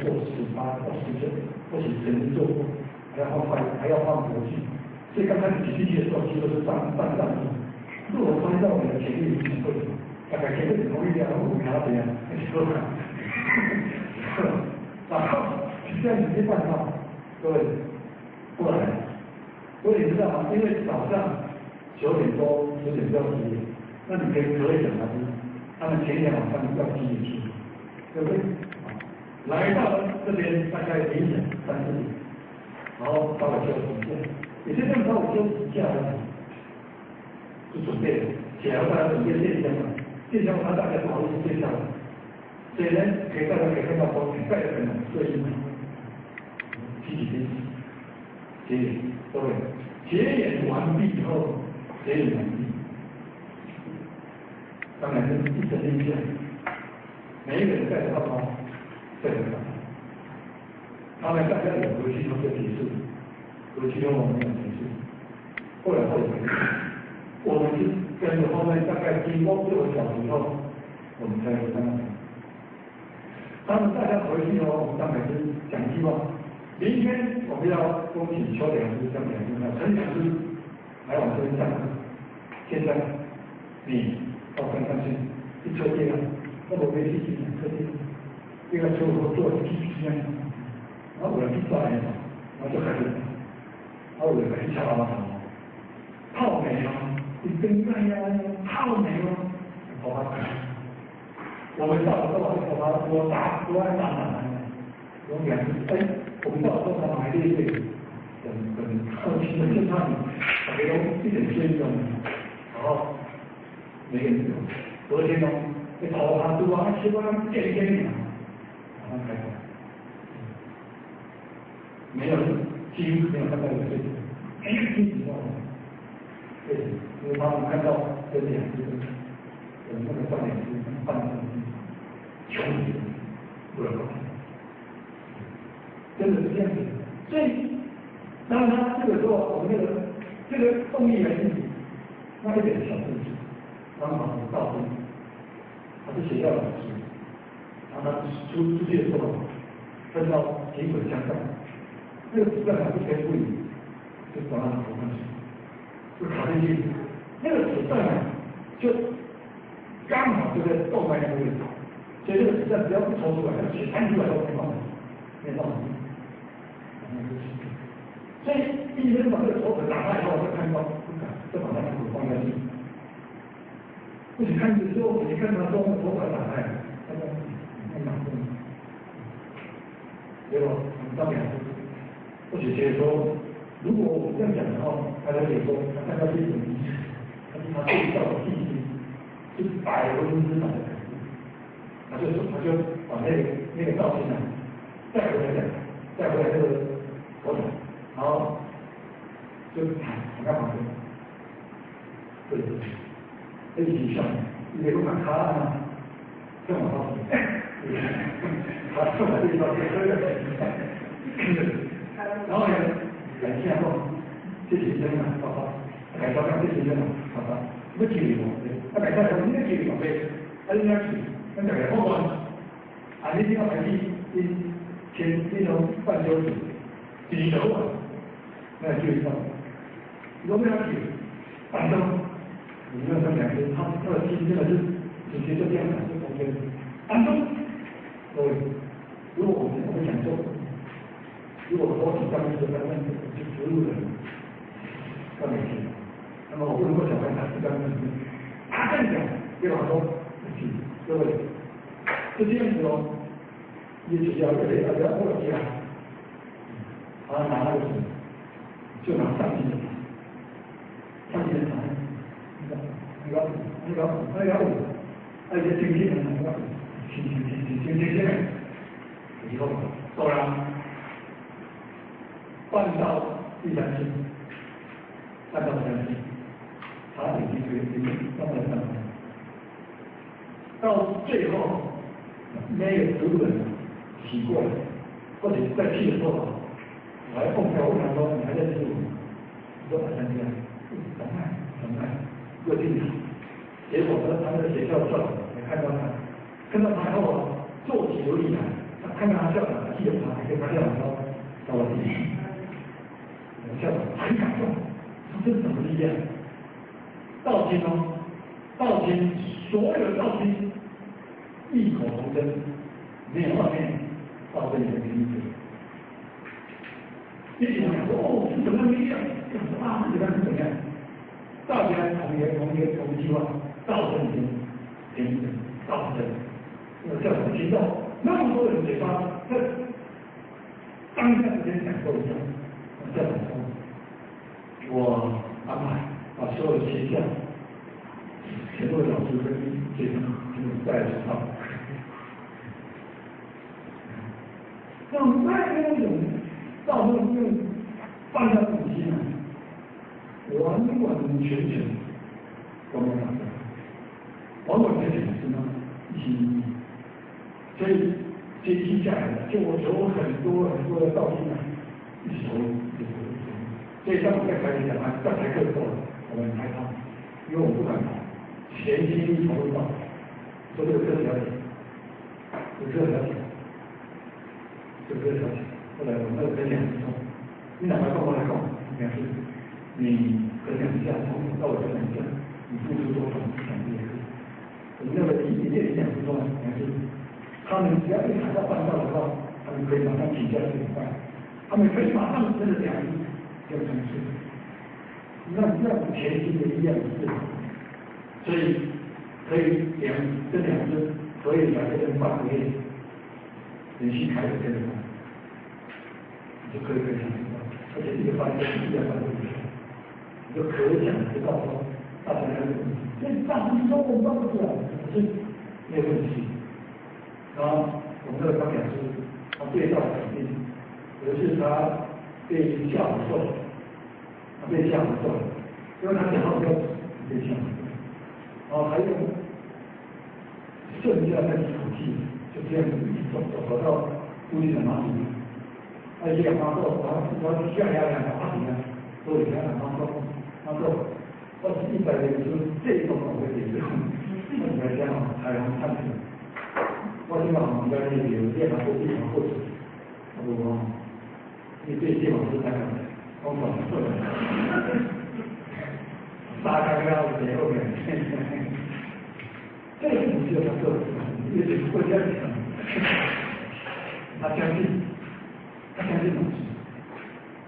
做18、20件，或许曾经做过，还要换国际。所以刚开始挤进去的时候，几乎是上路。如果发现到我们的潜力很会，大概前面同意啊，我们还要怎样？一起做看。然后这样子没办法，各位，过来，我也知道啊，因为早上9点多、10点要10点，那你可以想他们前一天晚上要几点去，对不对？来到这边大概凌晨3、4点，然后稍微休息一下，也就这样稍微休息一下而已，就准备了，起来大家准备电箱嘛，电箱它大概不好意思介绍了，所以呢，大家可以看到说，带的很摄影嘛，积极分析，结演，各位，结演完毕以后，结演完毕，当然是一声令下，每一个人带着包包。对的，他们大家有回去都是提示，回去用我们的提示，后来会回去，我们是跟着后面大概经过6个小时以后，我们才有他们。他们大家回去后，我们当然是讲希望，明天我们要恭喜邱老师、张老师、陈老师来我们这边上课。现在你到山上去，一车电了，那我们去2车电。这个时候我做了1天，然后我去抓人，然后就开始，然后我就开始敲喇叭，泡美吗？你跟在呀，泡美吗？头发看，我们到了之后，头发我爱打哪？我们2次，我们到了之后买这些，很好奇的就他们，给我一点尊重，然后每个人昨天呢，头发都希望健健的。开始，没有，几乎没有看到有这个，没有听到，对，因为他们看到这2只，那个上面是半身穷人，不能搞，真的是这样子。所以，当然他这个时候，我们这个动力来自己，那一点小事情，刚好我告诉你，他是学校老师。然后他出去的时候，分到警轨相向，那个子弹还不偏不倚，就往他头上去，就卡进去。那个子弹就刚好就在动脉那个位置，所以这个子弹只要不抽出来，它血弹出来都没办法，没办法。所以医生把这个手指打开以后，就看到不敢，就把他的手放下去。不许看的时候，你看他说手指打开，结果我们当然或许觉得说，如果我们这样讲的话，大家可以说他看到这种意思，但是他对照的信息是100%的肯定，他就把那个照片呢带回来这个火场，然后就我干嘛的？对，一起笑，你给我看他啊，这么好。他送来这一道然后呢，感谢后，这些人啊，爸爸，感谢这些人啊，爸爸，不吉利嘛，他感谢他们那吉利嘛，对，他应该是，那大家好嘛，啊，你要排前那种半小时，几头啊，那就一道，有没有去？半周，你要上2天，他的心真的是直接就这样的，就中间，半周。各位，如果我们想做，如果我紧张的时候，就植入人，要每天，那么我不能够小孩打1张纸，这样讲，对吧？说，各位，是这样子哦，也只要过了家，他拿那个纸，就拿上级的拿，那个五，而且经济的那个。行，以后走了，办到第3天，他已经弄了3天，到最后没有植物人洗过了，或者在去的时候，我还碰到问他说：“你还在植物？”我说：“还在这样。”很慢，过去了。结果他的学校校长也看到他以后啊，做起有理来，他看到他校长记得他，还跟他这样说，到我地去，校长很感动，说这是什么力量？道经哦，道经所有道经异口同声，没有外面道这里的名字。一起想说哦，是什么力量？啊，这个是怎么样？大家同一句话，道正经，平等，道正。那个校长听到那么多人嘴巴，在当下之间感受一下，校长说：“我安排把所有的学校全部老师跟学生带来上。”那么那种到时候用放下自己呢？完全我们讲的，完全是呢一心一意，所以接续下来的，就我有很多的道理呢，一直投入，所以当我在开始讲这台课的时候，我们很害怕，因为我不敢跑，全心一意投入到，说这个课了解，这个了解，这个了解，后来我们分两分钟，你哪来跟我来讲，两次。你衡量一下，从头到尾衡量一下，你付出多少想这些。我们那个理解2分钟还是，他们只要一谈到办到的话，他们可以马上请假去办，他们可以马上真的讲要成事，那全新的力量是，所以可以这2次可以来跟半个月连续开始跟着办，你就可以想到，而且这个班是1两班的。就可想知道说，大家的问题，所以大部分我们都不知道，可是没有问题。然后我们这个刚讲师，他对照肯定，有一次他被吓唬住，因为他讲到比较被吓唬住，然后还用剩下那几口气，就这样子一直走到屋里的马里，那一两马后，然后下压2个马里呢，都有2个马后。他说：“我是100年是这种口味的这种，我来讲海洋探险，我今晚我们在那里有练完这地方后头，我你对地方是太难了，我搞错了，大概要谁后面，这个不是他做的，也是国家的，他相信老师，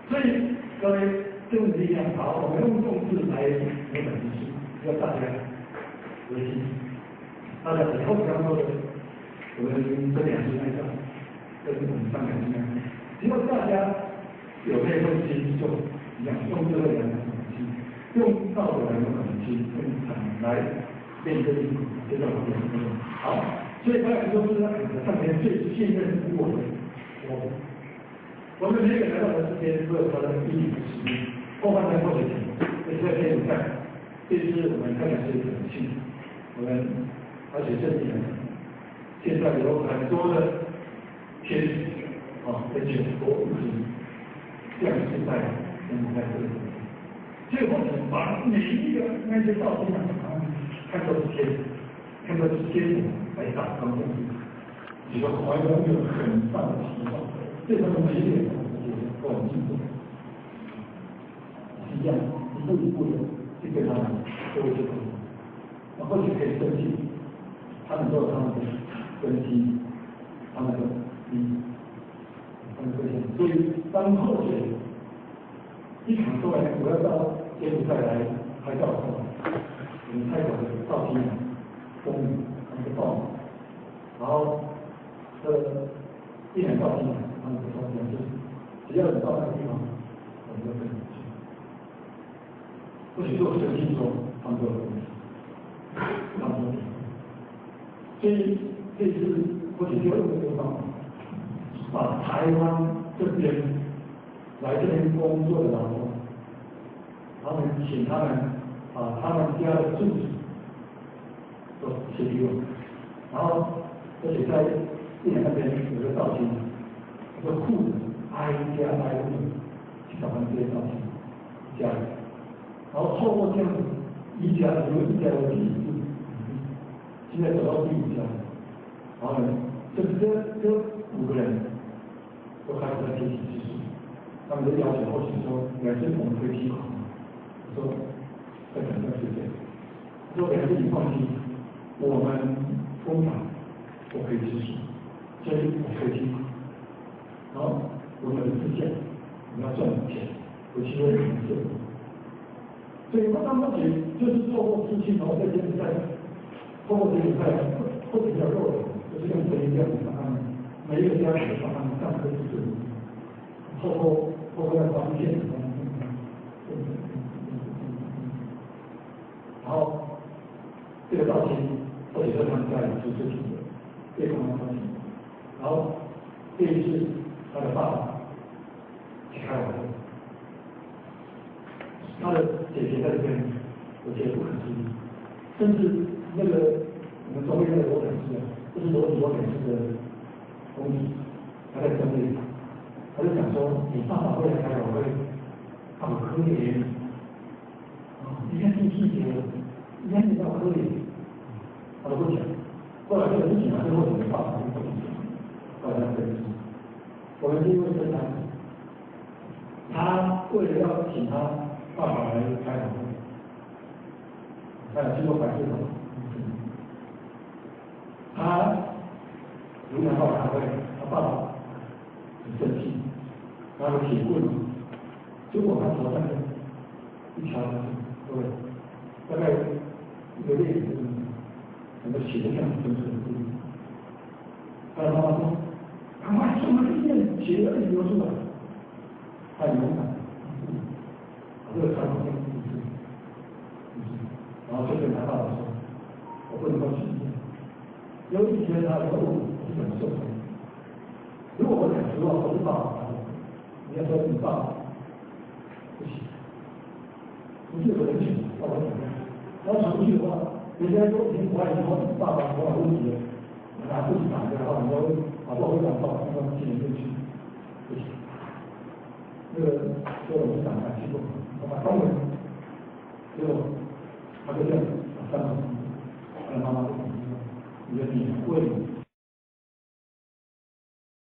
所以各位。”这个力量好，我们用众志来有本事，要大家核心。大家以后刚说的，我们这2次那个，跟我们上2次那个，只要大家有这份心，就用智慧来有可能性，用道德来有可能性，用禅来练这这种很重要。好，所以当然就是上面最信任我们，我们每个来到的世界都有它的意义和使命。后半段或者讲，这是在天主站，这是我们太阳是可能性。我们而且这里呢，现在有很多的天使而且很多物质降世在天主在这里。最后呢，把每一个那些道经看作是天，看作是天主来打造东西，这个怀中有很大的希望，这方面每一点都很清楚。一样，一步一步的去跟他们做这个，那或许可以分析，他们都有他们的分析，他们的他们的分析。所以当后者一场说完，我要到柬埔寨来拍照的时候，我们泰国的照片风雨，他们的报道，然后一两照片，他们的照片就是，只要你到那个地方，我们就跟你去。或许做神经说他们都有问题，他们说，所以这次或许就用这个方法，把台湾这边来这边工作的劳工，他们请他们把他们家的住址都写给我，然后而且在越南那边有个道歉，有个户子挨家挨户去找他们这些道歉家里。然后透过这样子1家有1家的第1次，现在走到第5家，然后呢，这5个人都开始在提醒技术，他们就要求后勤说，每次我们可以提款吗？我说在等待时间，他说每次你放心，我们工厂我可以技术，所以我可以提款，然后我们的自建，我们要赚钱，有机会能做。所以他们也就是透过资金，然后再接着再透过这个再或者叫肉的，就是用这一样的方案，每一个家庭的方案上课是透过要发现的方案，然后这个早期或者是他们家里出事情的，被公安发现，然后这一次他的爸爸去开完会。他的姐姐在这边，我觉得不可思议，甚至那个我们中医那个罗本师啊，就是罗本师的公子，他在争议，他就讲说，你爸爸会来开完会，他好可怜，你看第细节，你看你到可怜，他都不讲。后来这个事情还是我们的爸爸就不讲，后来他分析，我们是因为生他为了要请他爸爸来开完会，经过白事了，他如常报开会，他爸爸很生气，拿个铁棍，结果他头上一条，各位大概一个裂痕，整个血像喷出来。他的妈妈说：“赶快送他医院，血流出来。”他很勇敢，这个传统性然后就跟他爸爸说：“我不能够去医院。”有一天他说：“我是怎么受伤的？如果我讲实话，我是爸爸打我，你要说你爸爸不行，不是有人请爸爸怎么样？然后出去的话，人家说你怀疑说你爸爸头脑问题了，拿不起打的话，你要把爸爸会长爸爸送到纪念院去，不行。那个说我是长大结果，我把高文，结果。”他就这样，他的妈妈就讲说：“你的脸会